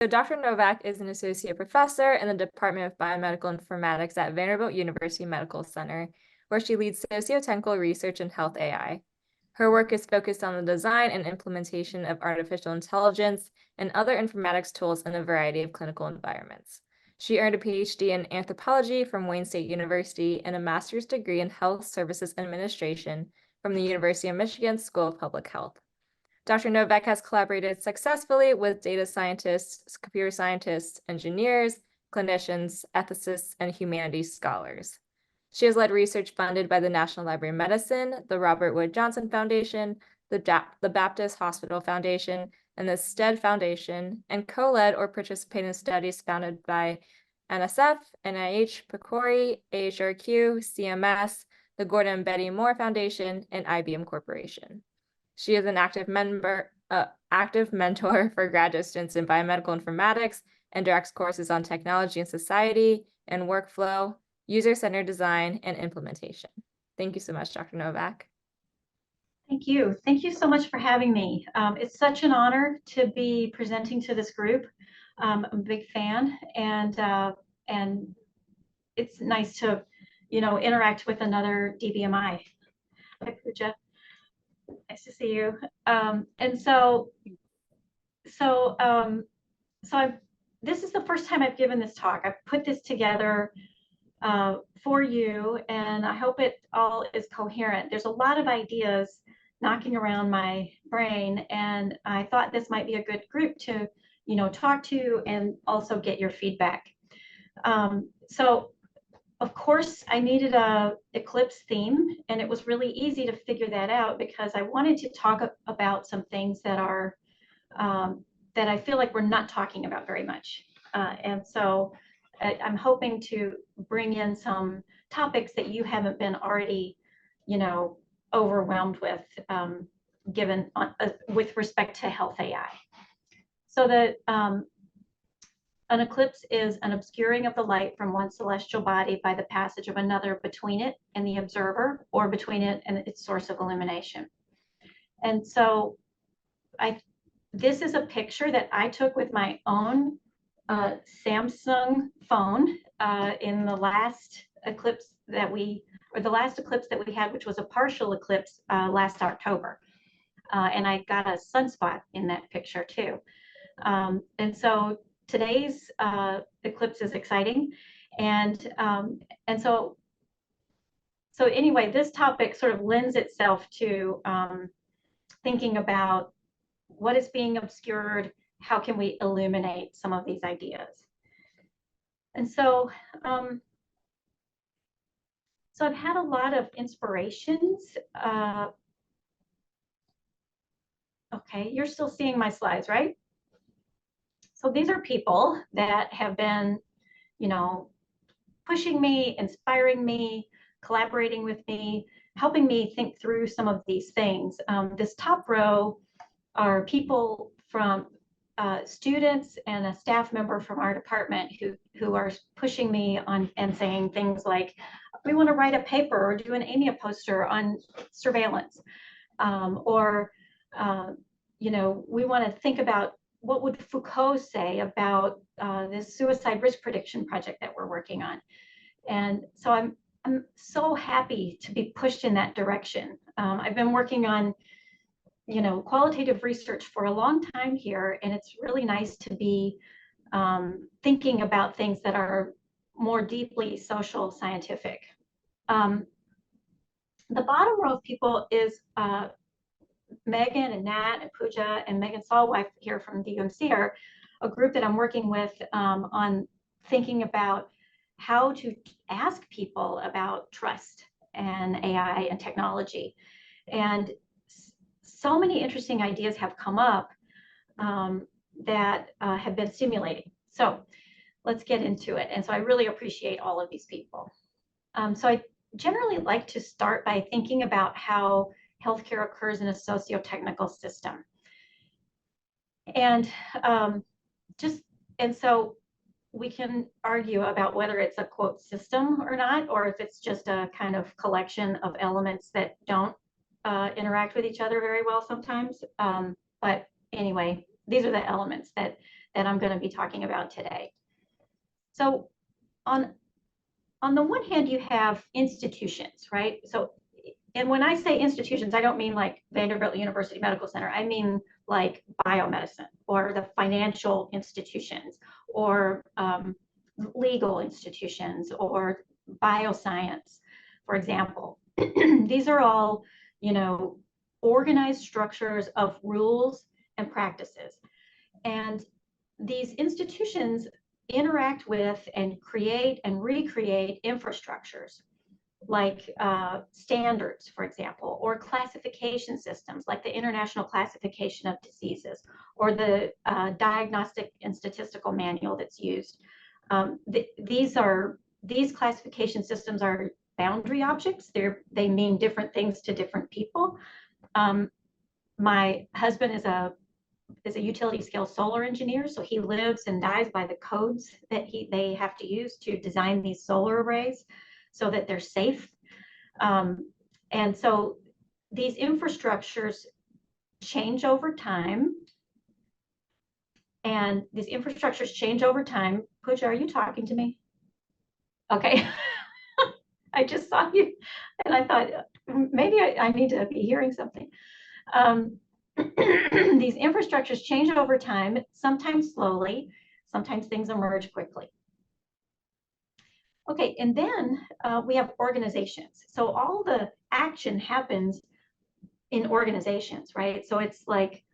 So Dr. Novak is an associate professor in the Department of Biomedical Informatics at Vanderbilt University Medical Center, where she leads sociotechnical research in health AI. Her work is focused on the design and implementation of artificial intelligence and other informatics tools in a variety of clinical environments. She earned a Ph.D. in anthropology from Wayne State University and a master's degree in health services administration from the University of Michigan School of Public Health. Dr. Novak has collaborated successfully with data scientists, computer scientists, engineers, clinicians, ethicists, and humanities scholars. She has led research funded by the National Library of Medicine, the Robert Wood Johnson Foundation, the Baptist Hospital Foundation, and the Stead Foundation, and co-led or participated in studies founded by NSF, NIH, PCORI, AHRQ, CMS, the Gordon and Betty Moore Foundation, and IBM Corporation. She is an active mentor for graduate students in biomedical informatics and directs courses on technology and society and workflow, user-centered design, and implementation. Thank you so much, Dr. Novak. Thank you. Thank you so much for having me. It's such an honor to be presenting to this group. I'm a big fan, and it's nice to, interact with another DBMI. Hi, Pooja. Nice to see you. This is the first time I've given this talk. I've put this together for you, and I hope it all is coherent. There's a lot of ideas knocking around my brain, and I thought this might be a good group to, talk to and also get your feedback. So of course, I needed a eclipse theme, and it was really easy to figure that out because I wanted to talk about some things that are that I feel like we're not talking about very much. And so I'm hoping to bring in some topics that you haven't been already, overwhelmed with, given with respect to health AI. So that an eclipse is an obscuring of the light from one celestial body by the passage of another between it and the observer, or between it and its source of illumination. And so this is a picture that I took with my own Samsung phone in the last eclipse that we had, which was a partial eclipse last October. And I got a sunspot in that picture too. And so today's eclipse is exciting, and so anyway, this topic sort of lends itself to thinking about what is being obscured, how can we illuminate some of these ideas. And so I've had a lot of inspirations. Okay, you're still seeing my slides, right? So these are people that have been, pushing me, inspiring me, collaborating with me, helping me think through some of these things. This top row are people from students and a staff member from our department who are pushing me on and saying things like, we want to write a paper or do an AMIA poster on surveillance, or we want to think about what would Foucault say about this suicide risk prediction project that we're working on. And so I'm so happy to be pushed in that direction. I've been working on, qualitative research for a long time here, and it's really nice to be thinking about things that are more deeply social scientific. The bottom row of people is Megan and Nat and Pooja and Megan Solwife here from the UMC are a group that I'm working with on thinking about how to ask people about trust and AI and technology. And so many interesting ideas have come up that have been stimulating. So let's get into it. And so I really appreciate all of these people. So I generally like to start by thinking about how healthcare occurs in a socio-technical system. And so we can argue about whether it's a quote system or not, or if it's just a kind of collection of elements that don't interact with each other very well sometimes. But anyway, these are the elements that that I'm going to be talking about today. So on the one hand, you have institutions, right? So, and when I say institutions, I don't mean like Vanderbilt University Medical Center. I mean like biomedicine or the financial institutions or legal institutions or bioscience, for example. These are all, you know, organized structures of rules and practices. And these institutions interact with and create and recreate infrastructures like standards, for example, or classification systems like the International Classification of Diseases or the Diagnostic and Statistical Manual that's used. These classification systems are boundary objects. They mean different things to different people. My husband is a utility scale solar engineer, so he lives and dies by the codes that they have to use to design these solar arrays so that they're safe. And so these infrastructures change over time. And these infrastructures change over time. Pooja, are you talking to me? Okay. I just saw you and I thought maybe I need to be hearing something. These infrastructures change over time, sometimes slowly, sometimes things emerge quickly. Okay, and then we have organizations. So all the action happens in organizations, right? So it's like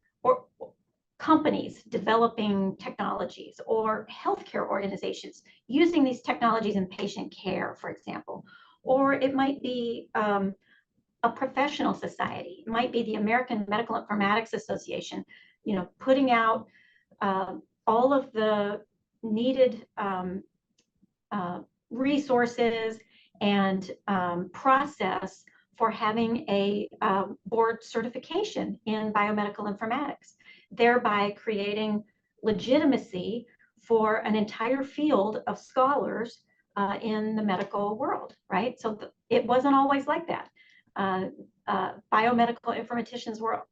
companies developing technologies or healthcare organizations using these technologies in patient care, for example. Or it might be a professional society. It might be the American Medical Informatics Association, you know, putting out all of the needed resources and process for having a board certification in biomedical informatics, thereby creating legitimacy for an entire field of scholars in the medical world, right? So it wasn't always like that. Biomedical informaticians were,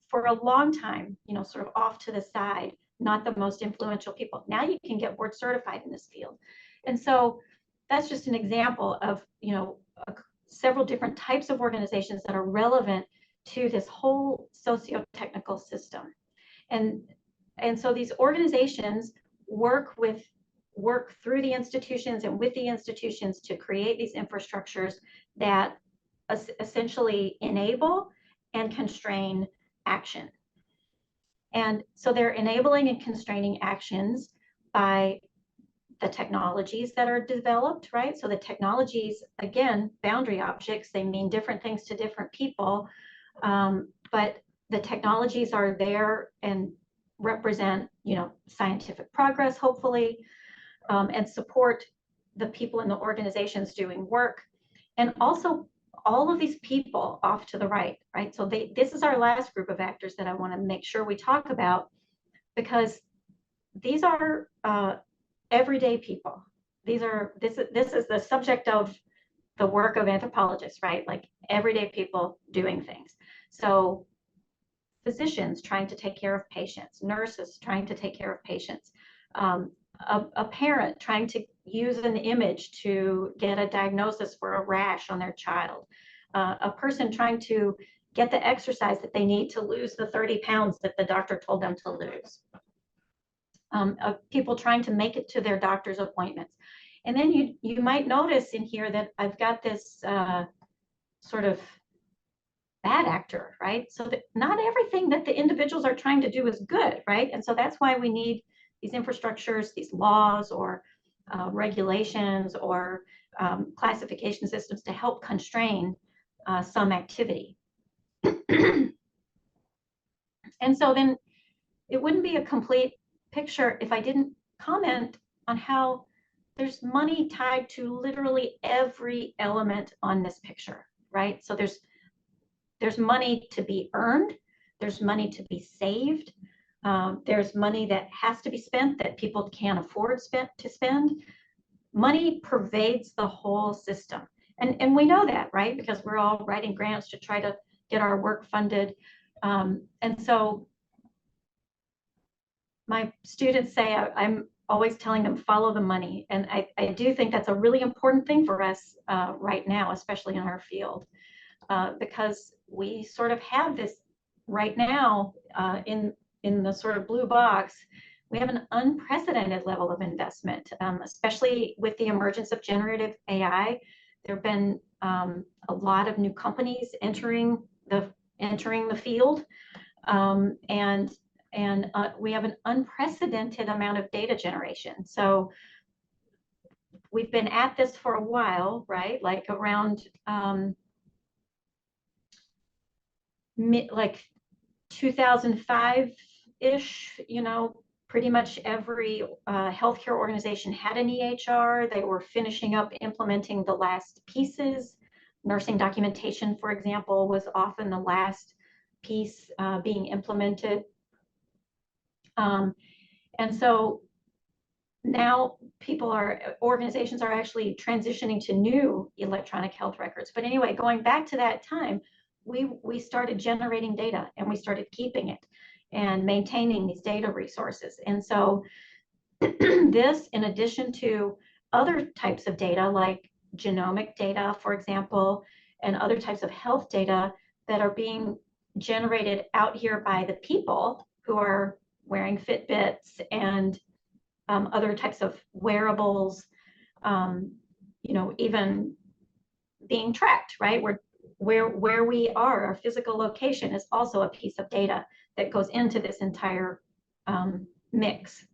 for a long time, you know, sort of off to the side, not the most influential people. Now you can get board certified in this field. And so that's just an example of, you know, several different types of organizations that are relevant to this whole sociotechnical system. And so these organizations work through the institutions and with the institutions to create these infrastructures that essentially enable and constrain action. And so they're enabling and constraining actions by the technologies that are developed, right? So the technologies, again, boundary objects, they mean different things to different people, but the technologies are there and represent, you know, scientific progress, hopefully, and support the people in the organizations doing work. And also all of these people off to the right, right? So this is our last group of actors that I want to make sure we talk about, because these are everyday people. This is the subject of the work of anthropologists, right? Like everyday people doing things. So physicians trying to take care of patients, nurses trying to take care of patients, a parent trying to use an image to get a diagnosis for a rash on their child, a person trying to get the exercise that they need to lose the 30 pounds that the doctor told them to lose, people trying to make it to their doctor's appointments. And then you might notice in here that I've got this sort of bad actor, right? So that not everything that the individuals are trying to do is good, right? And so that's why we need these infrastructures, these laws or regulations or classification systems to help constrain some activity. And so then it wouldn't be a complete picture if I didn't comment on how there's money tied to literally every element on this picture, right? So there's money to be earned, there's money to be saved, there's money that has to be spent that people can't afford to spend. Money pervades the whole system. And we know that, right? Because we're all writing grants to try to get our work funded. And so my students say I'm always telling them follow the money. And I do think that's a really important thing for us right now, especially in our field, because we sort of have this right now in the sort of blue box. We have an unprecedented level of investment, especially with the emergence of generative AI. There have been a lot of new companies entering the field, and we have an unprecedented amount of data generation. So we've been at this for a while, right? Like around like 2005-ish, you know, pretty much every healthcare organization had an EHR. They were finishing up implementing the last pieces. Nursing documentation, for example, was often the last piece being implemented. And so now organizations are actually transitioning to new electronic health records. But anyway, going back to that time, we started generating data and we started keeping it and maintaining these data resources. And so this, in addition to other types of data like genomic data, for example, and other types of health data that are being generated out here by the people who are wearing Fitbits and other types of wearables, you know, even being tracked, right? Where we are, our physical location is also a piece of data that goes into this entire mix.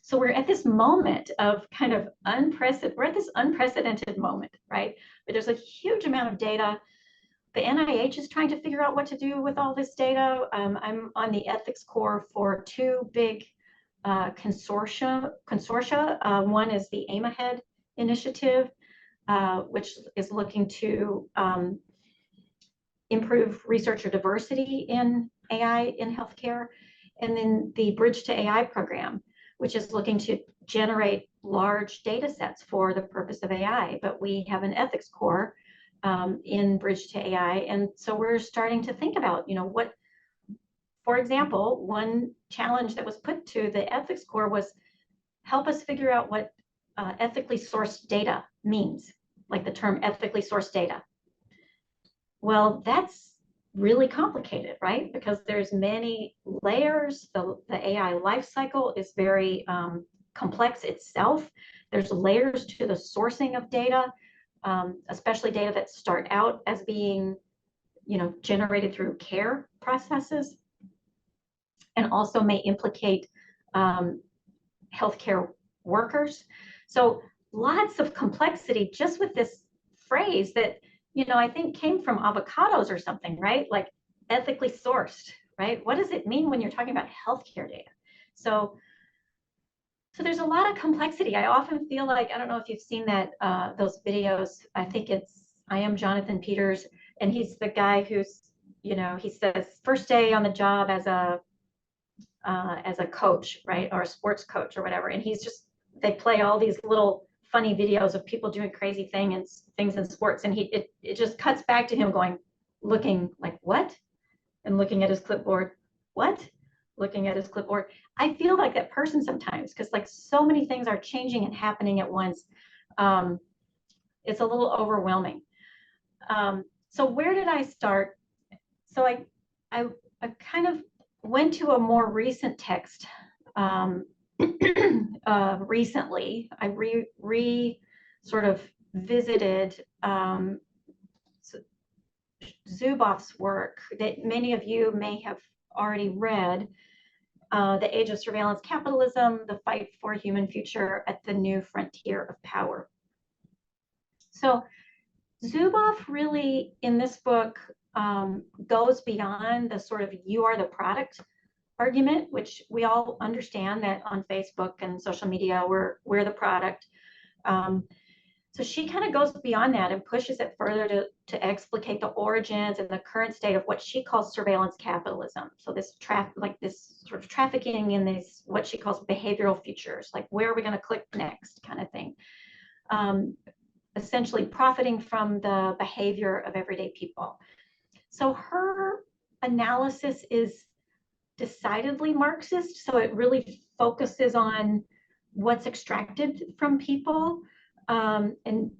So we're at this moment of kind of unprecedented moment, right? But there's a huge amount of data. The NIH is trying to figure out what to do with all this data. I'm on the ethics core for two big consortia. One is the Aim Ahead initiative, which is looking to improve researcher diversity in AI in healthcare. And then the Bridge to AI program, which is looking to generate large data sets for the purpose of AI. But we have an ethics core in Bridge to AI. And so we're starting to think about, you know, what, for example, one challenge that was put to the ethics core was help us figure out what ethically sourced data means, like the term ethically sourced data. Well, that's really complicated, right? Because there's many layers. The AI lifecycle is very complex itself. There's layers to the sourcing of data, especially data that start out as being, you know, generated through care processes, and also may implicate healthcare workers. So lots of complexity just with this phrase that, you know, I think came from avocados or something, right? Like ethically sourced, right? What does it mean when you're talking about healthcare data? So there's a lot of complexity. I often feel like, I don't know if you've seen that, those videos, I think it's, I Am Jonathan Peters, and he's the guy who's, you know, he says first day on the job as a coach, right? Or a sports coach or whatever. And he's just, they play all these little funny videos of people doing crazy things in sports. And it just cuts back to him going, looking like, what? And looking at his clipboard, what? Looking at his clipboard. I feel like that person sometimes, because like so many things are changing and happening at once. It's a little overwhelming. So where did I start? So I kind of went to a more recent text recently. I sort of visited Zuboff's work that many of you may have already read, The Age of Surveillance Capitalism, The Fight for a Human Future at the New Frontier of Power. So Zuboff really, in this book, goes beyond the sort of you are the product argument, which we all understand that on Facebook and social media, we're the product. So she kind of goes beyond that and pushes it further to explicate the origins and the current state of what she calls surveillance capitalism. So this this sort of trafficking in these, what she calls behavioral futures, like where are we going to click next kind of thing. Essentially profiting from the behavior of everyday people. So her analysis is decidedly Marxist. So it really focuses on what's extracted from people, and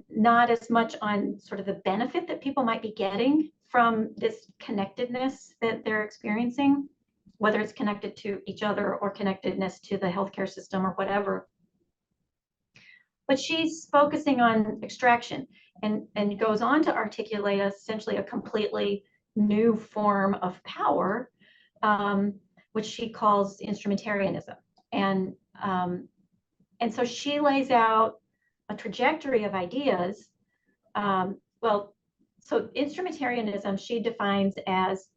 not as much on sort of the benefit that people might be getting from this connectedness that they're experiencing, whether it's connected to each other or connectedness to the healthcare system or whatever. But she's focusing on extraction and goes on to articulate essentially a completely new form of power, which she calls instrumentarianism. And so she lays out a trajectory of ideas. So instrumentarianism she defines as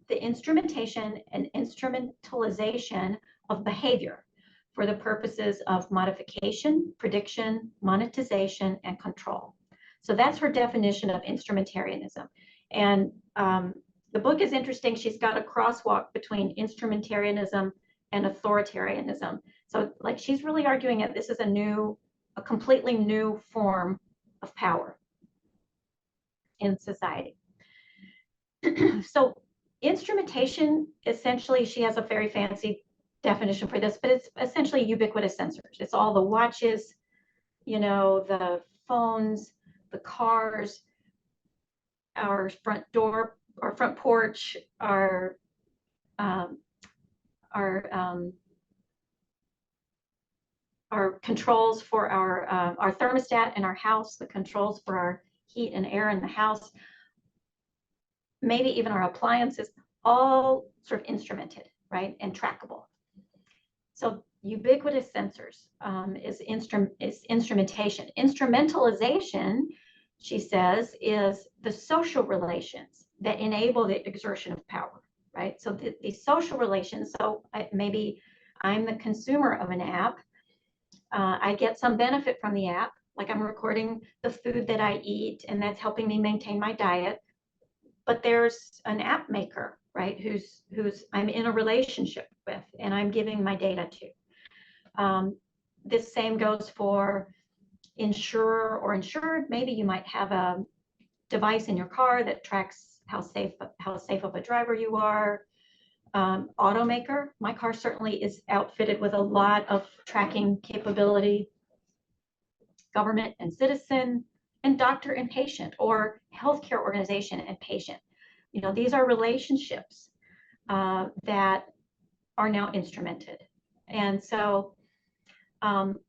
the instrumentation and instrumentalization of behavior for the purposes of modification, prediction, monetization, and control. So that's her definition of instrumentarianism. And the book is interesting. She's got a crosswalk between instrumentarianism and authoritarianism. So like she's really arguing that this is a completely new form of power in society. So instrumentation, essentially, she has a very fancy definition for this, but it's essentially ubiquitous sensors. It's all the watches, the phones, the cars, our front door, our front porch, our controls for our thermostat in our house, the controls for our heat and air in the house, maybe even our appliances, all sort of instrumented, right, and trackable. So ubiquitous sensors is instrumentation. Instrumentalization, she says, is the social relations that enable the exertion of power, right? So these social relations, so maybe I'm the consumer of an app. I get some benefit from the app, like I'm recording the food that I eat, and that's helping me maintain my diet. But there's an app maker, right, who's I'm in a relationship with, and I'm giving my data to. This same goes for insurer or insured. Maybe you might have a device in your car that tracks how safe of a driver you are. Automaker, my car certainly is outfitted with a lot of tracking capability. Government and citizen, and doctor and patient, or healthcare organization and patient. These are relationships that are now instrumented. And so Zuboff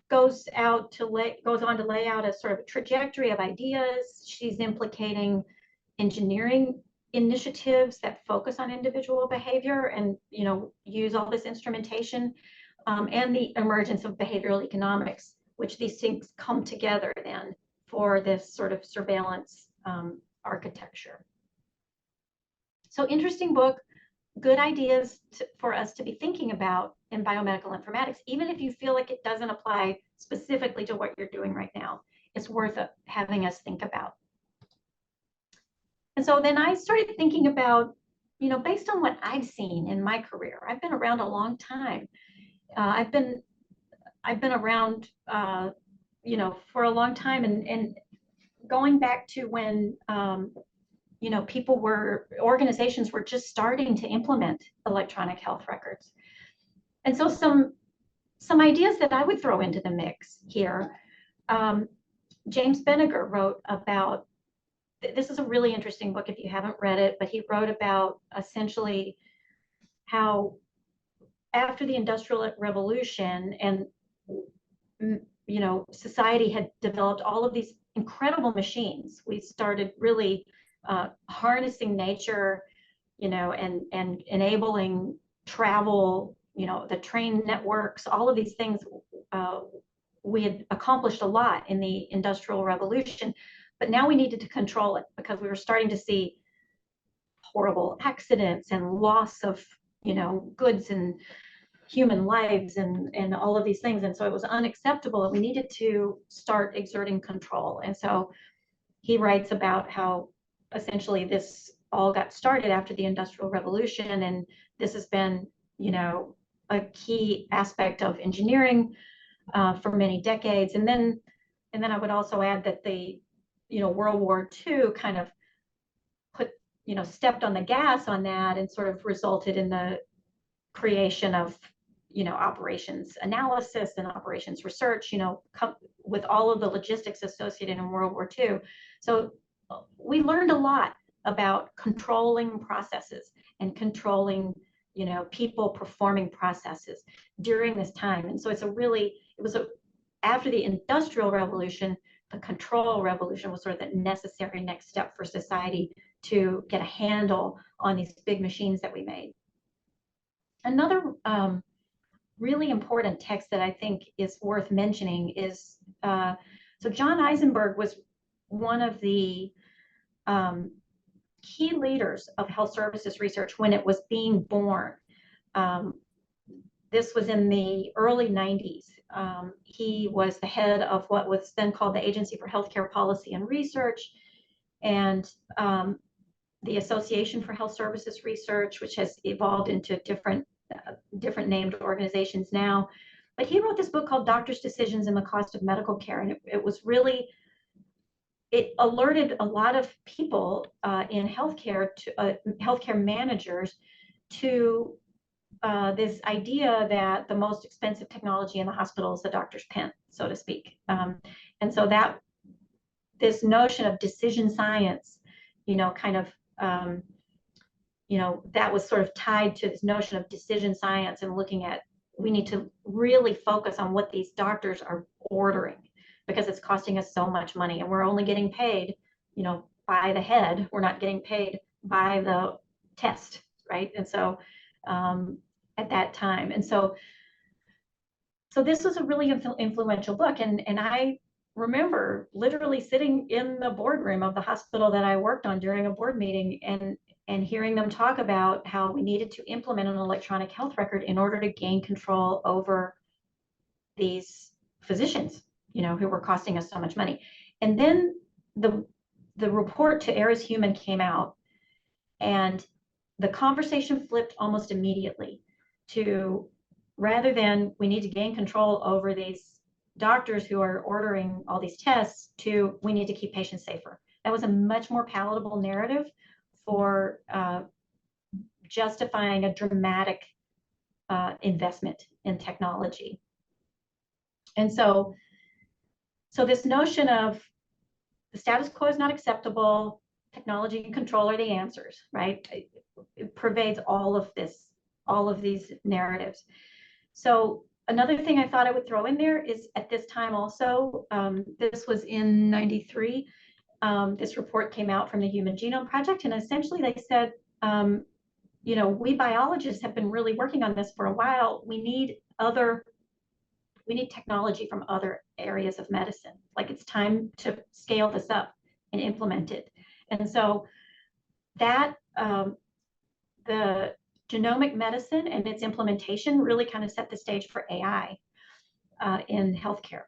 goes on to lay out a sort of trajectory of ideas. She's implicating engineering initiatives that focus on individual behavior and use all this instrumentation, and the emergence of behavioral economics, which these things come together then for this sort of surveillance architecture. So interesting book, good ideas for us to be thinking about in biomedical informatics, even if you feel like it doesn't apply specifically to what you're doing right now. It's worth having us think about. And so then I started thinking about, based on what I've seen in my career, I've been around a long time. I've been around, for a long time, and going back to when, organizations were just starting to implement electronic health records. And so some ideas that I would throw into the mix here. James Benninger wrote about, this is a really interesting book if you haven't read it, but he wrote about essentially how after the Industrial Revolution and society had developed all of these incredible machines, we started really harnessing nature, and enabling travel, the train networks, all of these things. We had accomplished a lot in the Industrial Revolution, but now we needed to control it because we were starting to see horrible accidents and loss of, goods and human lives and all of these things. And so it was unacceptable, and we needed to start exerting control. And so he writes about how essentially this all got started after the Industrial Revolution, and this has been, a key aspect of engineering for many decades. And then I would also add that the, World War II kind of put, stepped on the gas on that and sort of resulted in the creation of, operations analysis and operations research, with all of the logistics associated in World War II. So we learned a lot about controlling processes and controlling, people performing processes during this time. And so after the Industrial Revolution, the control revolution was sort of the necessary next step for society to get a handle on these big machines that we made. Another really important text that I think is worth mentioning is, so John Eisenberg was one of the key leaders of health services research when it was being born. This was in the early 90s. He was the head of what was then called the Agency for Healthcare Policy and Research, and the Association for Health Services Research, which has evolved into different named organizations now. But he wrote this book called Doctors' Decisions in the Cost of Medical Care, and it alerted a lot of people in healthcare, healthcare managers, to this idea that the most expensive technology in the hospital is the doctor's pen, so to speak. And so that this notion of decision science, that was sort of tied to this notion of decision science and looking at, we need to really focus on what these doctors are ordering, because it's costing us so much money, and we're only getting paid, by the head. We're not getting paid by the test, right? And so at that time, and so this was a really influential book, and I remember literally sitting in the boardroom of the hospital that I worked on during a board meeting and hearing them talk about how we needed to implement an electronic health record in order to gain control over these physicians, who were costing us so much money. And then the report To Err Is Human came out, and the conversation flipped almost immediately to, rather than we need to gain control over these doctors who are ordering all these tests, to we need to keep patients safer. That was a much more palatable narrative for justifying a dramatic investment in technology. And so this notion of the status quo is not acceptable, technology and control are the answers, right? It pervades all of these narratives. So another thing I thought I would throw in there is, at this time also, this was in '93, this report came out from the Human Genome Project, and essentially they said, we biologists have been really working on this for a while. We need technology from other areas of medicine. Like, it's time to scale this up and implement it. And so that the genomic medicine and its implementation really kind of set the stage for AI in healthcare.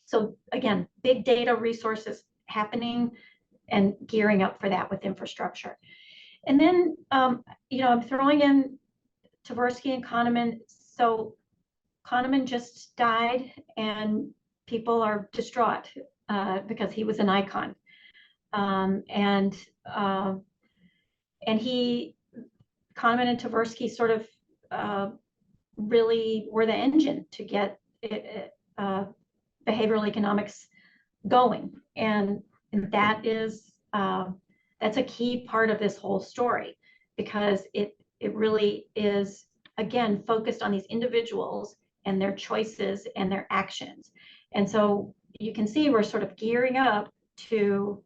So again, big data resources happening and gearing up for that with infrastructure. And then, I'm throwing in Tversky and Kahneman. So Kahneman just died, and people are distraught because he was an icon. And Kahneman and Tversky sort of really were the engine to get behavioral economics going, and that's a key part of this whole story, because it really is, again, focused on these individuals and their choices and their actions. And so you can see we're sort of gearing up to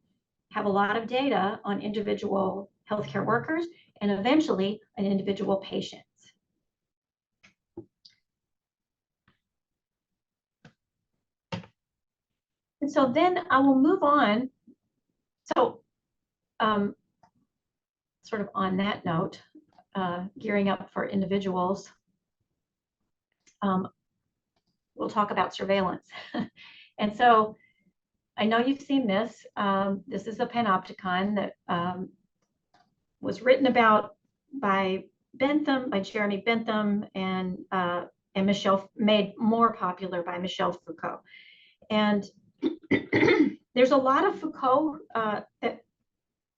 have a lot of data on individual healthcare workers and eventually on individual patients. And so then I will move on. So sort of on that note, gearing up for individuals, we'll talk about surveillance. And so I know you've seen this. This is a panopticon that was written about by Jeremy Bentham, and made more popular by Michel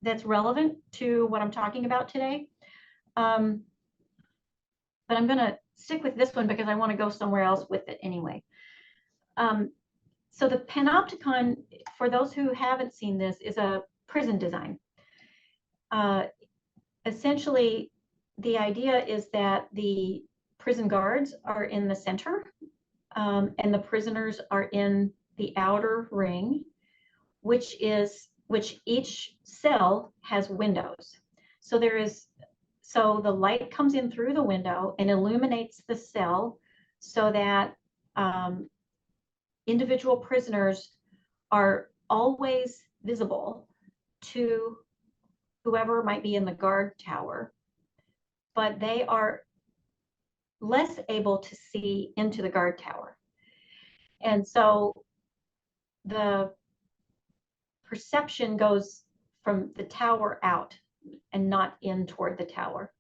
that's relevant to what I'm talking about today. But I'm going to stick with this one because I want to go somewhere else with it anyway. So the panopticon, for those who haven't seen this, is a prison design. Essentially, the idea is that the prison guards are in the center, and the prisoners are in the outer ring, which each cell has windows. So the light comes in through the window and illuminates the cell so that individual prisoners are always visible to whoever might be in the guard tower, but they are less able to see into the guard tower. And so the perception goes from the tower out and not in toward the tower.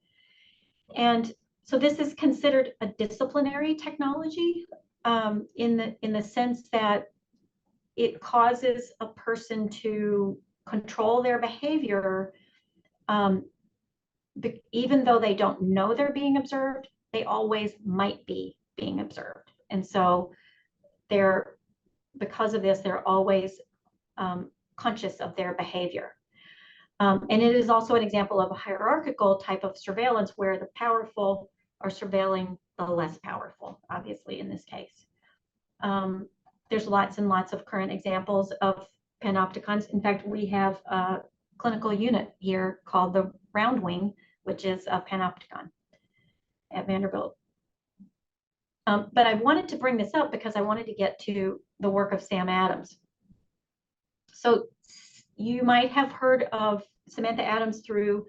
And so this is considered a disciplinary technology in the sense that it causes a person to control their behavior, even though they don't know they're being observed, they always might be being observed. And so because of this, they're always conscious of their behavior. And it is also an example of a hierarchical type of surveillance where the powerful are surveilling the less powerful, obviously, in this case. There's lots and lots of current examples of panopticons. In fact, we have a clinical unit here called the Round Wing, which is a panopticon at Vanderbilt. But I wanted to bring this up because I wanted to get to the work of Sam Adams. So you might have heard of Samantha Adams through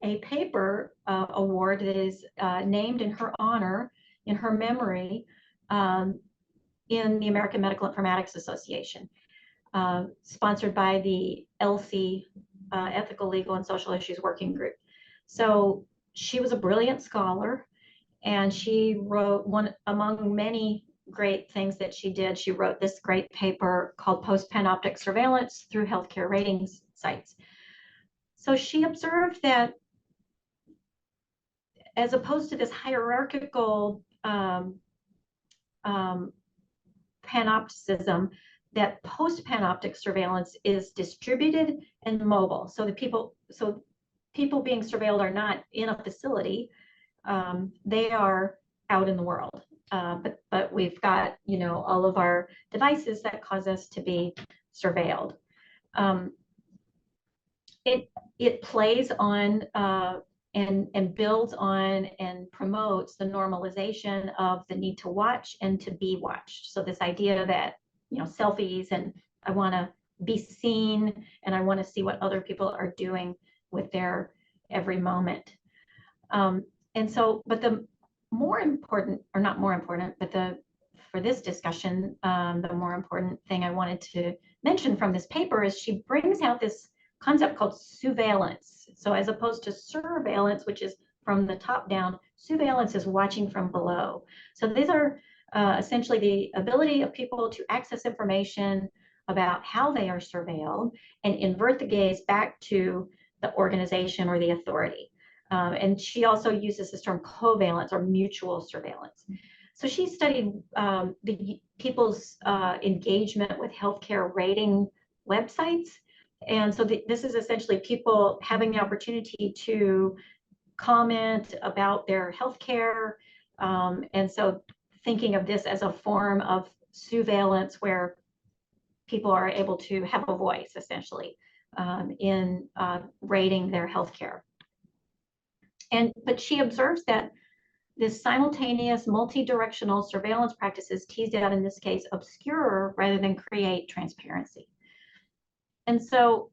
a paper award that is named in her honor, in her memory, in the American Medical Informatics Association, sponsored by the ELSI, Ethical, Legal, and Social Issues Working Group. So she was a brilliant scholar, and she wrote one among many great things that she did. She wrote this great paper called Post-Panoptic Surveillance Through Healthcare Ratings Sites. So she observed that as opposed to this hierarchical panopticism, that post-panoptic surveillance is distributed and mobile. So people being surveilled are not in a facility, they are out in the world. But we've got, all of our devices that cause us to be surveilled. It plays on and builds on and promotes the normalization of the need to watch and to be watched. So this idea that, selfies, and I want to be seen, and I want to see what other people are doing with their every moment. And so, but the more important, or not more important, but for this discussion, the more important thing I wanted to mention from this paper is she brings out this concept called surveillance. So as opposed to surveillance, which is from the top down, surveillance is watching from below. So these are essentially the ability of people to access information about how they are surveilled and invert the gaze back to the organization or the authority. And she also uses this term covalence or mutual surveillance. So she studied the people's engagement with healthcare rating websites. And so this is essentially people having the opportunity to comment about their healthcare. And so thinking of this as a form of surveillance where people are able to have a voice, essentially, in rating their healthcare. But she observes that this simultaneous multi-directional surveillance practices teased out, in this case, obscure rather than create transparency. And so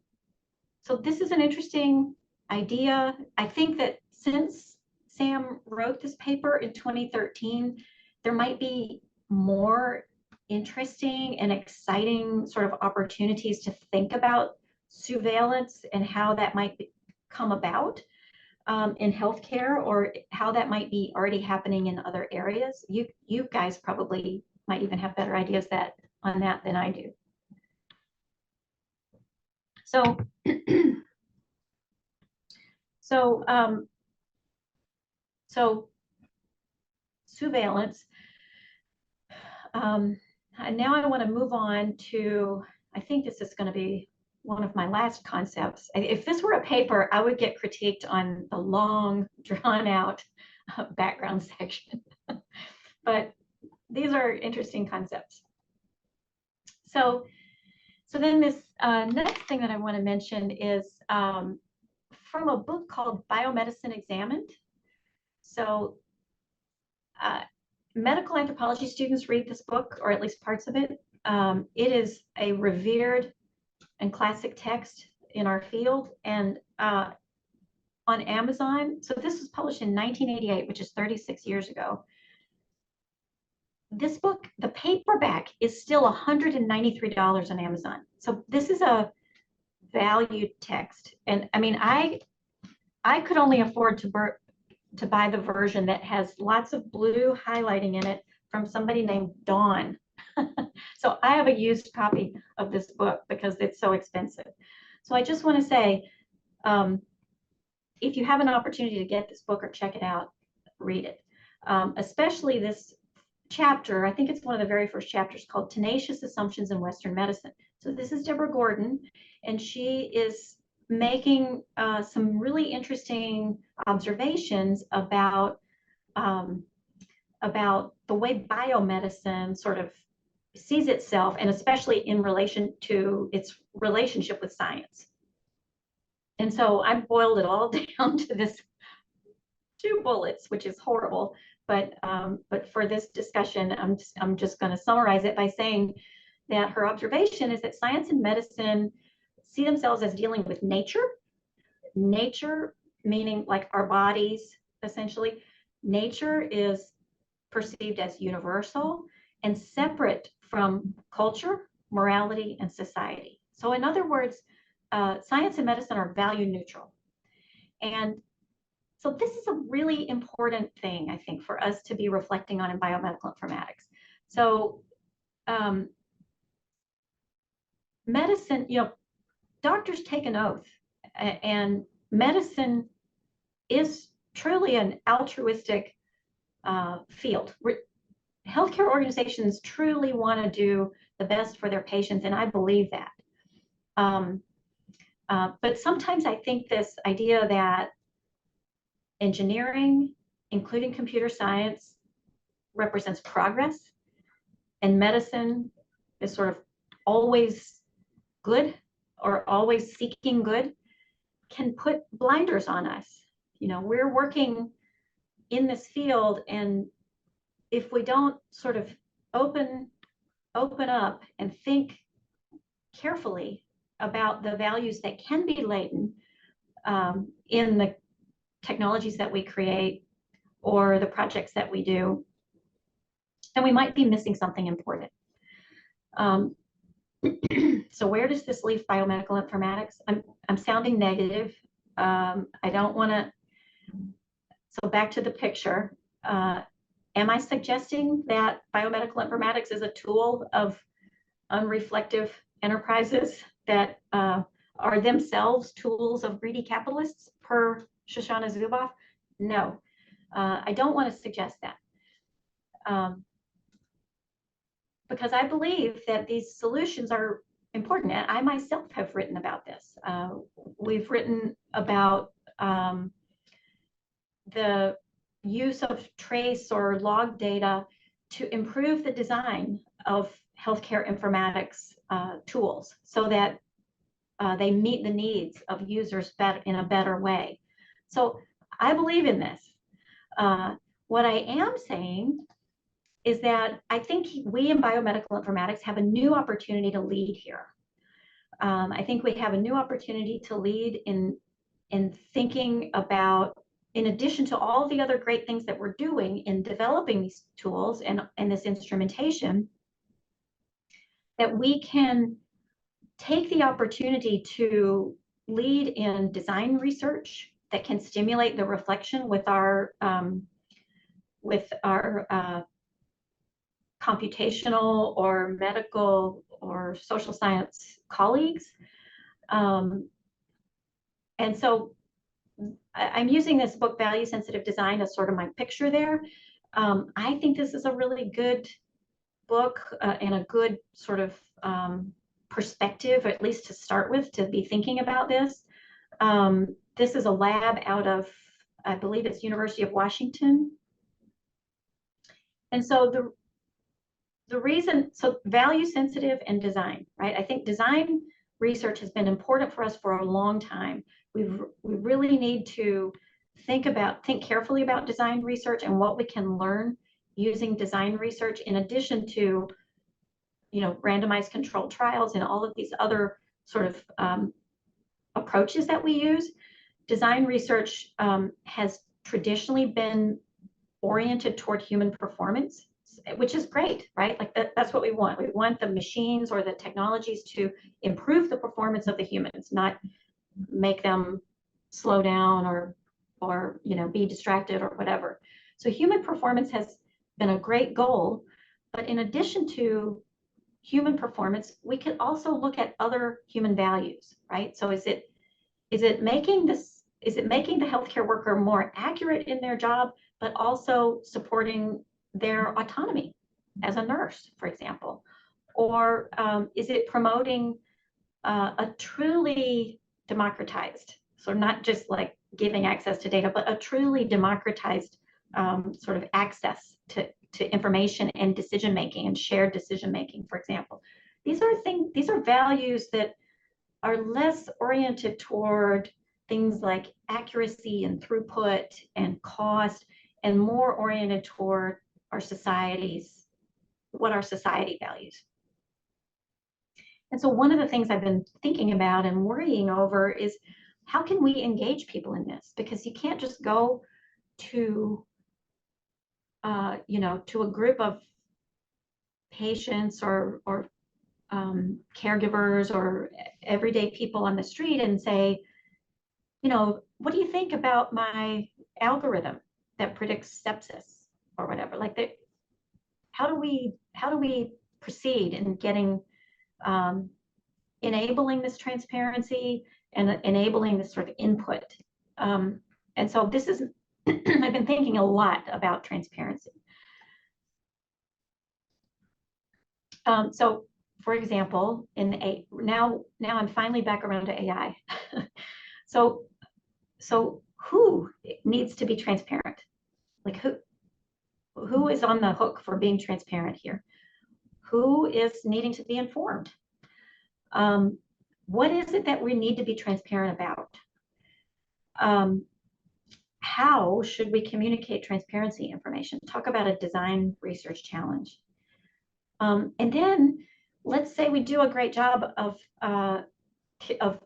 this is an interesting idea. I think that since Sam wrote this paper in 2013, there might be more interesting and exciting sort of opportunities to think about surveillance and how that might come about in healthcare, or how that might be already happening in other areas. You guys probably might even have better ideas on that than I do. So So, so surveillance. And now I want to move on to, I think this is going to be one of my last concepts. If this were a paper, I would get critiqued on the long, drawn out background section. But these are interesting concepts. So then this next thing that I want to mention is from a book called Biomedicine Examined. So medical anthropology students read this book, or at least parts of it. It is a revered and classic text in our field, and on Amazon. So this was published in 1988, which is 36 years ago. This book, the paperback, is still $193 on Amazon. So this is a valued text. And I mean, I could only afford to buy the version that has lots of blue highlighting in it from somebody named Dawn. So I have a used copy of this book because it's so expensive. So I just want to say, if you have an opportunity to get this book or check it out, read it. Especially this chapter, I think it's one of the very first chapters, called Tenacious Assumptions in Western Medicine. So this is Deborah Gordon, and she is making some really interesting observations about the way biomedicine sort of sees itself, and especially in relation to its relationship with science. And so I boiled it all down to this 2 bullets, which is horrible. But for this discussion, I'm just going to summarize it by saying that her observation is that science and medicine see themselves as dealing with nature. Nature meaning like our bodies, essentially. Nature is perceived as universal and separate from culture, morality, and society. So in other words, science and medicine are value neutral. And so this is a really important thing, I think, for us to be reflecting on in biomedical informatics. So medicine, doctors take an oath, and medicine is truly an altruistic field. Healthcare organizations truly want to do the best for their patients, and I believe that. But sometimes I think this idea that engineering, including computer science, represents progress, and medicine is sort of always good or always seeking good, can put blinders on us. We're working in this field, and if we don't sort of open up and think carefully about the values that can be latent in the technologies that we create or the projects that we do, then we might be missing something important. So where does this leave biomedical informatics? I'm sounding negative. I don't want to. So back to the picture. Am I suggesting that biomedical informatics is a tool of unreflective enterprises that are themselves tools of greedy capitalists, per Shoshana Zuboff? No, I don't want to suggest that. Because I believe that these solutions are important. And I myself have written about this. We've written about the use of trace or log data to improve the design of healthcare informatics tools so that they meet the needs of users in a better way. So I believe in this. What I am saying is that I think we in biomedical informatics have a new opportunity to lead here. I think we have a new opportunity to lead in thinking about, in addition to all the other great things that we're doing in developing these tools and this instrumentation, that we can take the opportunity to lead in design research that can stimulate the reflection with our computational or medical or social science colleagues. And so I'm using this book, Value Sensitive Design, as sort of my picture there. I think this is a really good book and a good sort of perspective, or at least to start with, to be thinking about this. This is a lab out of, I believe it's University of Washington. And so the reason, so value sensitive and design, right? I think design research has been important for us for a long time. We really need to think carefully about design research and what we can learn using design research, in addition to, you know, randomized controlled trials and all of these other sort of approaches that we use. Design research has traditionally been oriented toward human performance, which is great, right? Like that's what we want. We want the machines or the technologies to improve the performance of the humans, not make them slow down or you know, be distracted or whatever. So human performance has been a great goal, but in addition to human performance, we could also look at other human values, right? So is it making the healthcare worker more accurate in their job, but also supporting their autonomy as a nurse, for example? Or is it promoting a truly democratized, so not just like giving access to data, but a truly democratized sort of access to information and decision making and shared decision making, for example? These are values that are less oriented toward things like accuracy and throughput and cost, and more oriented toward our societies, what our society values. And so one of the things I've been thinking about and worrying over is, how can we engage people in this? Because you can't just go to, you know, to a group of patients or caregivers or everyday people on the street and say, you know, what do you think about my algorithm that predicts sepsis or whatever? Like, how do we proceed in getting enabling this transparency and enabling this sort of input? And so this is I've been thinking a lot about transparency. So for example, now I'm finally back around to AI. So who needs to be transparent? Like who is on the hook for being transparent here? Who is needing to be informed? What is it that we need to be transparent about? How should we communicate transparency information? Talk about a design research challenge. And then let's say we do a great job of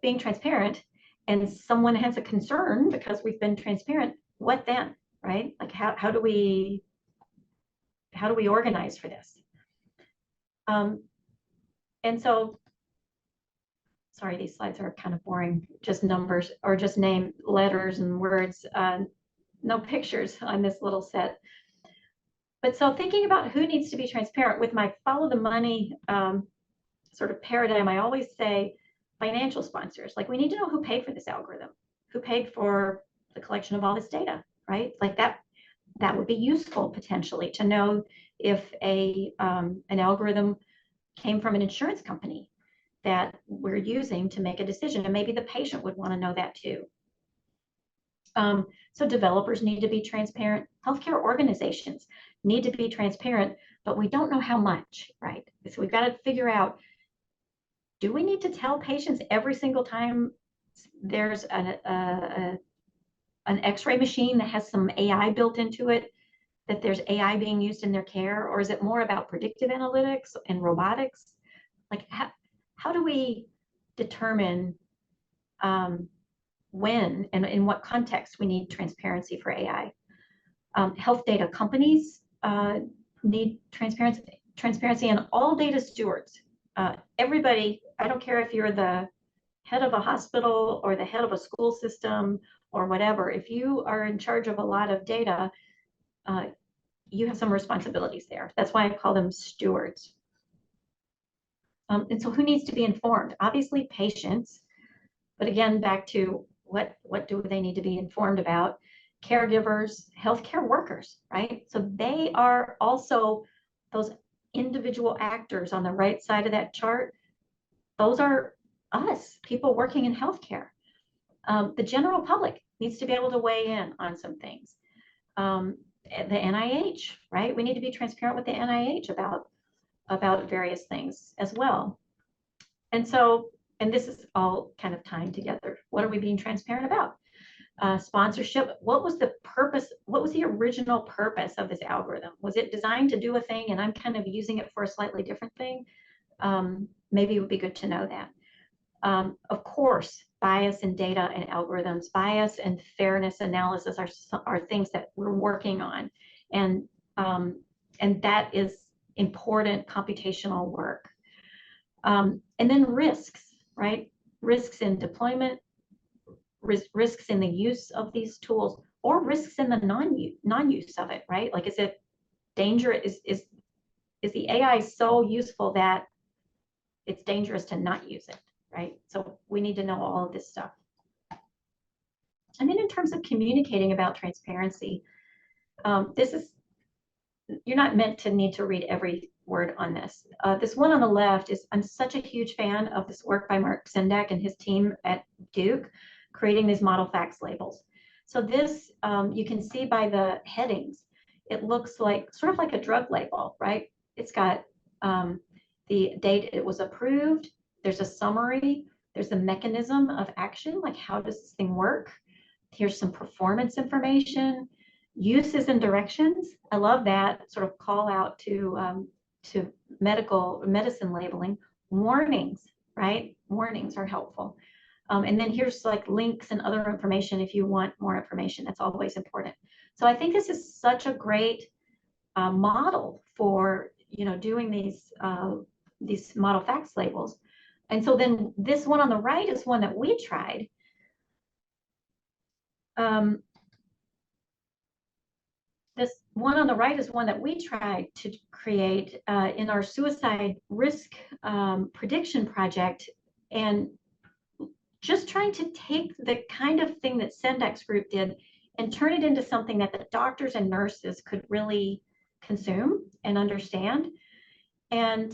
being transparent, and someone has a concern because we've been transparent. What then, right? Like how do we organize for this? And so, sorry, these slides are kind of boring, just numbers or just name letters and words, no pictures on this little set. But so thinking about who needs to be transparent, with my follow the money sort of paradigm, I always say financial sponsors. Like, we need to know who paid for this algorithm, who paid for the collection of all this data, right? Like that would be useful potentially to know if an algorithm came from an insurance company that we're using to make a decision, and maybe the patient would want to know that too. So developers need to be transparent. Healthcare organizations need to be transparent, but we don't know how much, right? So we've got to figure out, do we need to tell patients every single time there's an X-ray machine that has some AI built into it, that there's AI being used in their care? Or is it more about predictive analytics and robotics? Like, how do we determine when and in what context we need transparency for AI? Health data companies need transparency, and all data stewards. Everybody, I don't care if you're the head of a hospital or the head of a school system or whatever, if you are in charge of a lot of data, you have some responsibilities there. That's why I call them stewards. And so who needs to be informed? Obviously patients, but again, back to what do they need to be informed about? Caregivers, healthcare workers, right? So they are also those individual actors on the right side of that chart. Those are us, people working in healthcare. The general public needs to be able to weigh in on some things. The NIH, right? We need to be transparent with the NIH about various things as well. And so, and this is all kind of tying together. What are we being transparent about? Sponsorship. What was the purpose? What was the original purpose of this algorithm? Was it designed to do a thing and I'm kind of using it for a slightly different thing? Maybe it would be good to know that. Of course, bias in data and algorithms, bias and fairness analysis are things that we're working on. And that is important computational work. And then risks, right? Risks in deployment, risks in the use of these tools, or risks in the non-use of it, right? Like, is it dangerous? Is the AI so useful that it's dangerous to not use it, right? So we need to know all of this stuff. And then in terms of communicating about transparency, you're not meant to need to read every word on this. This one on the left is, I'm such a huge fan of this work by Mark Sendak and his team at Duke, creating these model facts labels. So this, you can see by the headings, it looks like sort of like a drug label, right? It's got the date it was approved, there's a summary, there's the mechanism of action, like how does this thing work? Here's some performance information, uses and directions. I love that sort of call out to medicine labeling. Warnings, right? Warnings are helpful. And then here's like links and other information if you want more information. That's always important. So I think this is such a great model for doing these model facts labels. And so then this one on the right is one that we tried. This one on the right is one that we tried to create in our suicide risk prediction project, and just trying to take the kind of thing that Sendak's group did and turn it into something that the doctors and nurses could really consume and understand. And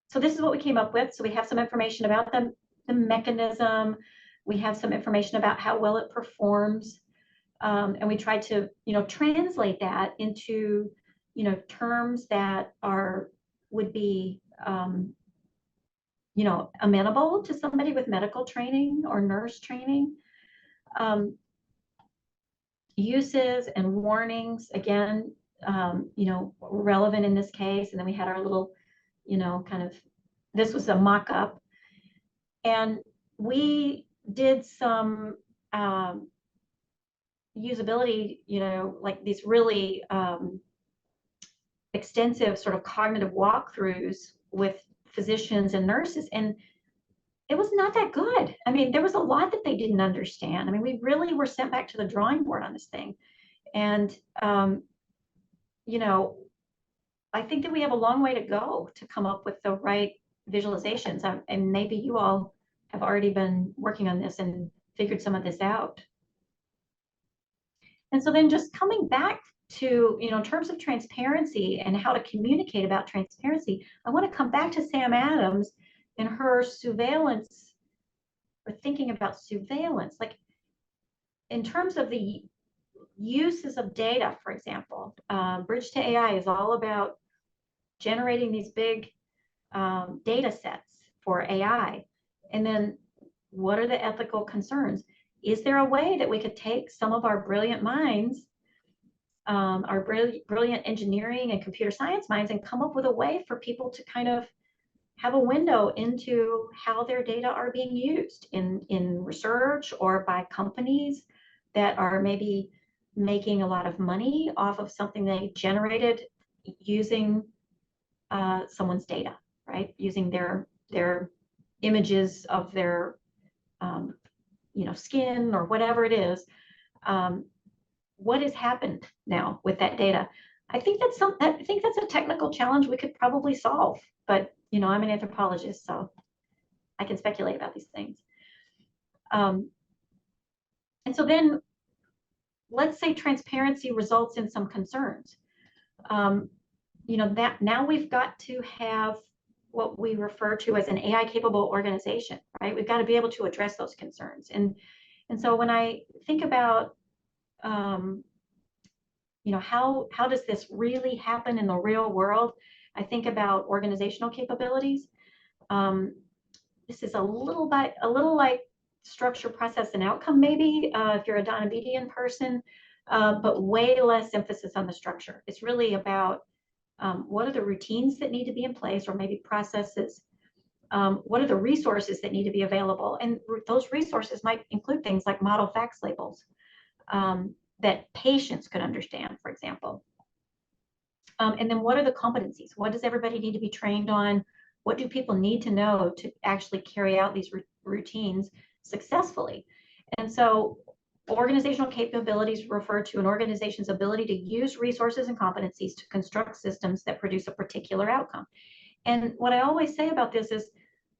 so this is what we came up with. So we have some information about the mechanism. We have some information about how well it performs. And we tried to, translate that into, terms that would be, amenable to somebody with medical training or nurse training. Uses and warnings, again, relevant in this case. And then we had our little, this was a mock-up. And we did some usability, like these really extensive sort of cognitive walkthroughs with physicians and nurses, and it was not that good. I mean, there was a lot that they didn't understand. I mean, we really were sent back to the drawing board on this thing. And, I think that we have a long way to go to come up with the right visualizations. And maybe you all have already been working on this and figured some of this out. And so then just coming back to, in terms of transparency and how to communicate about transparency, I want to come back to Sam Adams and her surveillance, or thinking about surveillance, like in terms of the uses of data, for example. Bridge to AI is all about generating these big data sets for AI. And then what are the ethical concerns? Is there a way that we could take some of our brilliant minds, our brilliant engineering and computer science minds, and come up with a way for people to kind of have a window into how their data are being used in research, or by companies that are maybe making a lot of money off of something they generated using someone's data, right? Using their images of their skin or whatever it is. What has happened now with that data? I think that's a technical challenge we could probably solve, but I'm an anthropologist, so I can speculate about these things. And so then let's say transparency results in some concerns. That now we've got to have what we refer to as an AI capable organization, right? We've got to be able to address those concerns. And so when I think about, how does this really happen in the real world? I think about organizational capabilities. This is a little like structure, process, and outcome, maybe, if you're a Donabedian person, but way less emphasis on the structure. It's really about what are the routines that need to be in place, or maybe processes? What are the resources that need to be available? And those resources might include things like model facts labels that patients could understand, for example. And then what are the competencies? What does everybody need to be trained on? What do people need to know to actually carry out these routines successfully? And so organizational capabilities refer to an organization's ability to use resources and competencies to construct systems that produce a particular outcome. And what I always say about this is,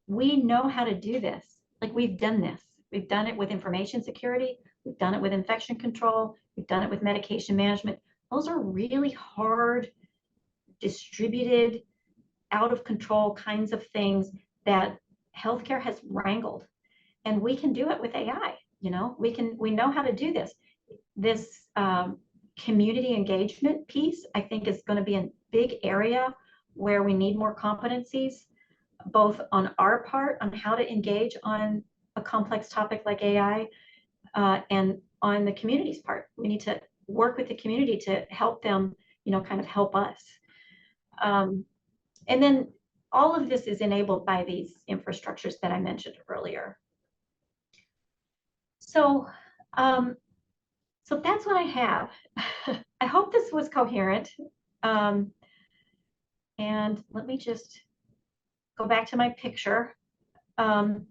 we know how to do this. Like, we've done this. We've done it with information security. We've done it with infection control. We've done it with medication management. Those are really hard, distributed, out of control kinds of things that healthcare has wrangled. And we can do it with AI. We know how to do this. This community engagement piece, I think, is going to be a big area where we need more competencies, both on our part on how to engage on a complex topic like AI, and on the community's part. We need to work with the community to help them, kind of help us. And then all of this is enabled by these infrastructures that I mentioned earlier. So, so that's what I have. I hope this was coherent. And let me just go back to my picture. And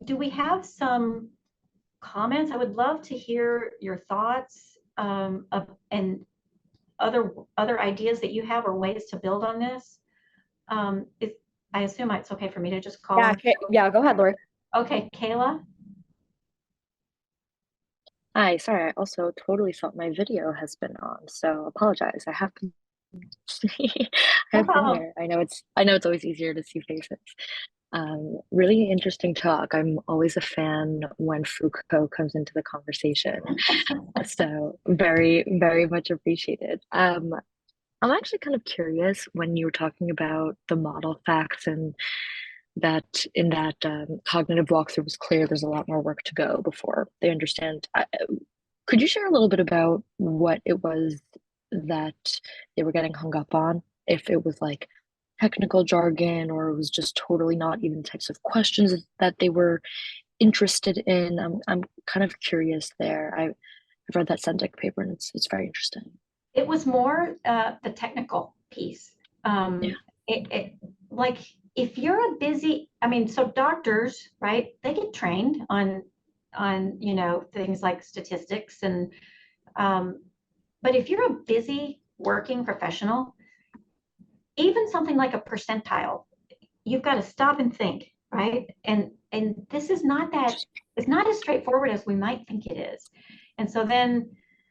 do we have some comments? I would love to hear your thoughts, and other ideas that you have, or ways to build on this. I assume it's okay for me to just call. Yeah, go ahead, Laurie. Okay, Kayla. Hi, sorry, I also totally thought my video has been on, so apologize. I have been I've been here. I know it's always easier to see faces. Really interesting talk. I'm always a fan when Foucault comes into the conversation. So very, very much appreciated. I'm actually kind of curious when you were talking about the model facts, and that in that cognitive walkthrough was clear there's a lot more work to go before they understand. Could you share a little bit about what it was that they were getting hung up on? If it was like technical jargon, or it was just totally not even the types of questions that they were interested in. I'm kind of curious there. I've read that Sendak paper, and it's very interesting. It was more the technical piece. Like, if you're a busy, so doctors, right? They get trained on things like statistics, and but if you're a busy working professional, even something like a percentile, you've got to stop and think, right? And this is it's not as straightforward as we might think it is. And so then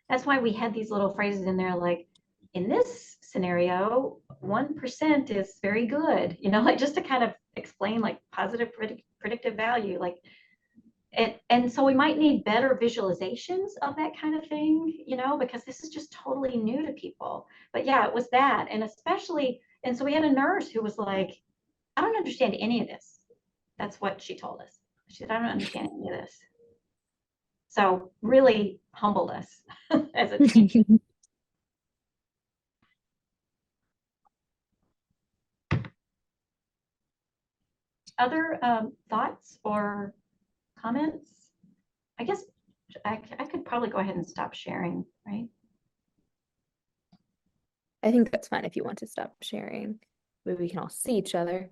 that's why we had these little phrases in there, like, in this scenario, 1% is very good, like, just to kind of explain, like, positive predictive value, like, and so we might need better visualizations of that kind of thing, because this is just totally new to people. But yeah, it was that. And especially, and so we had a nurse who was like, I don't understand any of this. That's what she told us. She said, I don't understand any of this. So really humbled us as a team. Other thoughts or comments? I guess I could probably go ahead and stop sharing, right? I think that's fine if you want to stop sharing. Maybe we can all see each other.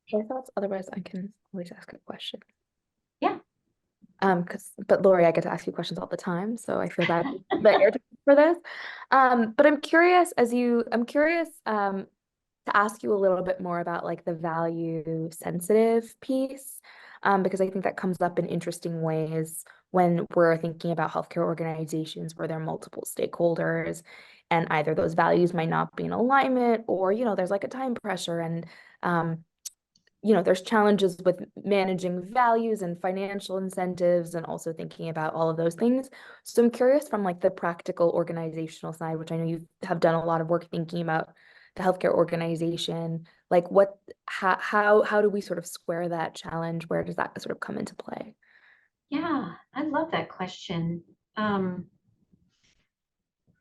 Your thoughts? Otherwise, I can always ask a question. Yeah. But Laurie, I get to ask you questions all the time, so I feel bad that you're for this. But I'm curious, to ask you a little bit more about like the value sensitive piece, because I think that comes up in interesting ways when we're thinking about healthcare organizations where there are multiple stakeholders and either those values might not be in alignment or, there's like a time pressure and, there's challenges with managing values and financial incentives and also thinking about all of those things. So I'm curious from like the practical organizational side, which I know you have done a lot of work thinking about the healthcare organization, like how do we sort of square that challenge? Where does that sort of come into play? Yeah, I love that question.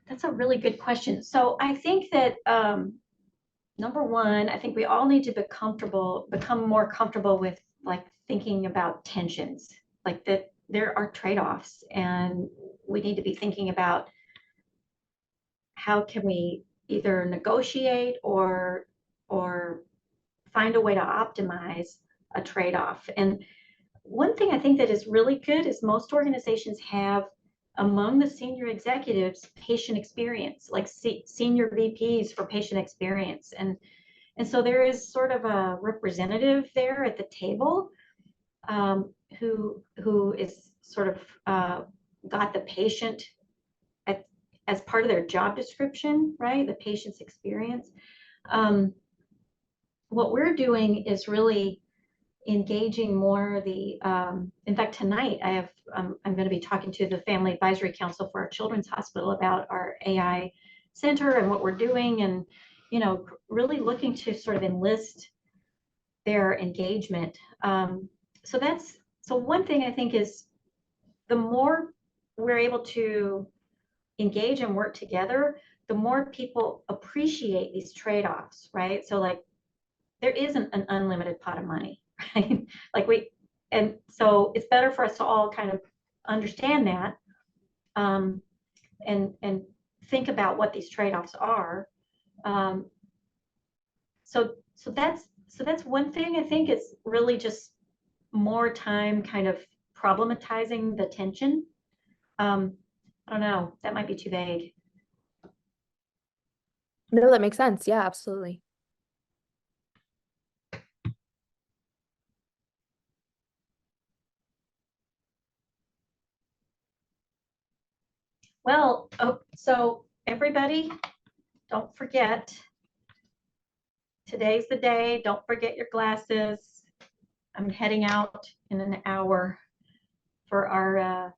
That's a really good question. So I think that number one, I think we all need to become more comfortable with like thinking about tensions, like that there are trade-offs, and we need to be thinking about how can we either negotiate or find a way to optimize a trade-off. And one thing I think that is really good is most organizations have among the senior executives patient experience, like senior VPs for patient experience. And so there is sort of a representative there at the table who is sort of got the patient as part of their job description, right? The patient's experience. What we're doing is really engaging more in fact, tonight I'm going to be talking to the Family Advisory Council for our Children's Hospital about our AI center and what we're doing, and really looking to sort of enlist their engagement. So one thing I think is the more we're able to engage and work together, the more people appreciate these trade-offs, right? So like there isn't an unlimited pot of money, right? And so it's better for us to all kind of understand that and think about what these trade-offs are. So that's one thing I think is really just more time kind of problematizing the tension. I don't know, that might be too vague. No, that makes sense. Yeah, absolutely. Well, so everybody, don't forget, today's the day. Don't forget your glasses. I'm heading out in an hour for our,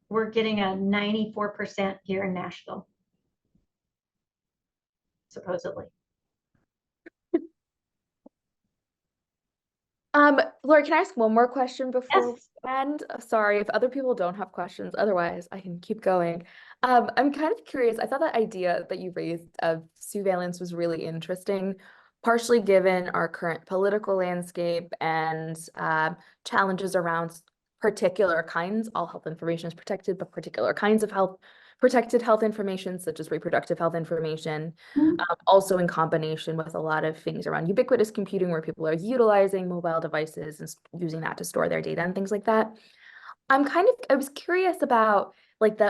we're getting a 94% here in Nashville, supposedly. Laurie, can I ask one more question before Yes. we end? Sorry, if other people don't have questions, otherwise I can keep going. I'm kind of curious. I thought that idea that you raised of surveillance was really interesting, partially given our current political landscape and challenges around particular kinds. All health information is protected, but particular kinds of protected health information, such as reproductive health information, also in combination with a lot of things around ubiquitous computing where people are utilizing mobile devices and using that to store their data and things like that. I was curious about like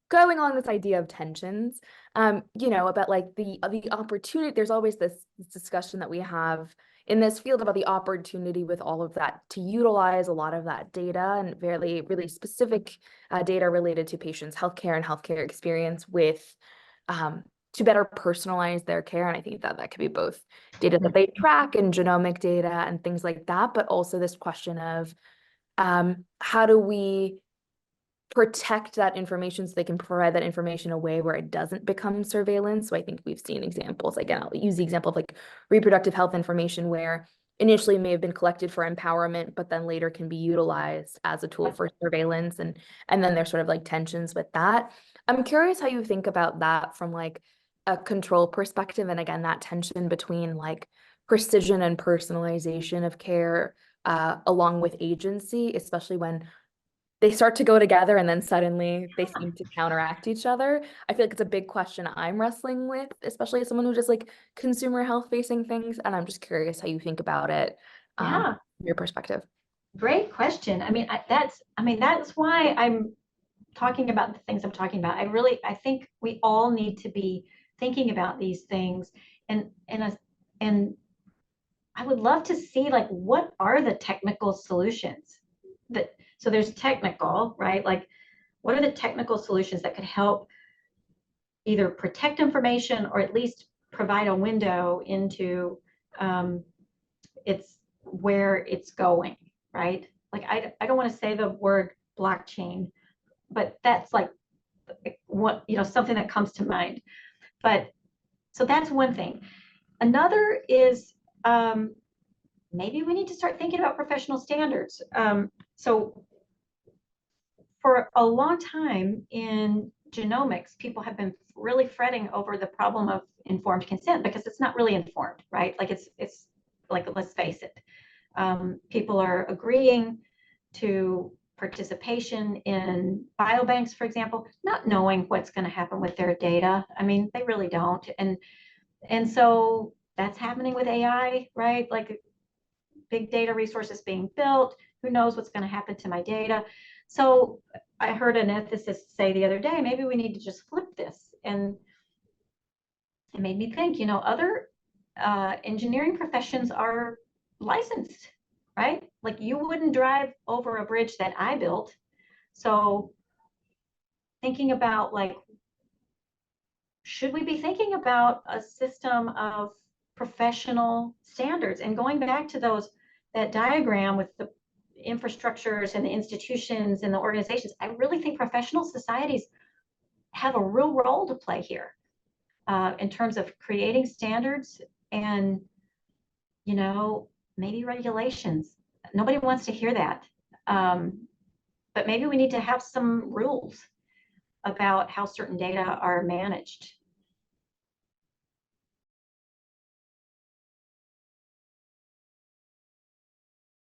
going along this idea of tensions, about like the opportunity. There's always this discussion that we have in this field about the opportunity with all of that to utilize a lot of that data and really, really specific data related to patients' healthcare and healthcare experience with to better personalize their care. And I think that that could be both data that they track and genomic data and things like that, but also this question of how do we protect that information so they can provide that information in a way where it doesn't become surveillance. So I think we've seen examples, again, I'll use the example of like reproductive health information where initially may have been collected for empowerment, but then later can be utilized as a tool for surveillance. And then there's sort of like tensions with that. I'm curious how you think about that from like a control perspective. And again, that tension between like precision and personalization of care along with agency, especially when they start to go together and then suddenly they seem to counteract each other. I feel like it's a big question I'm wrestling with, especially as someone who does like consumer health facing things. And I'm just curious how you think about it, Yeah, your perspective. great question. That's why I'm talking about the things I'm talking about. I think we all need to be thinking about these things and I would love to see like what are the technical solutions that, so there's technical, right? Like what are the technical solutions that could help either protect information or at least provide a window into it's where it's going, right? Like I don't want to say the word blockchain, but that's like what, you know, something that comes to mind. But so that's one thing. Another is maybe we need to start thinking about professional standards. So for a long time in genomics, people have been really fretting over the problem of informed consent because it's not really informed, right? Like it's like, let's face it, people are agreeing to participation in biobanks, for example, not knowing what's going to happen with their data. I mean, they really don't. And so that's happening with AI, right? Like big data resources being built. Who knows what's going to happen to my data? So I heard an ethicist say the other day, maybe we need to just flip this. And it made me think, you know, other engineering professions are licensed, right? Like you wouldn't drive over a bridge that I built. So thinking about like, should we be thinking about a system of professional standards and going back to that diagram with the infrastructures and the institutions and the organizations? I really think professional societies have a real role to play here in terms of creating standards and, you know, maybe regulations. Nobody wants to hear that. But maybe we need to have some rules about how certain data are managed.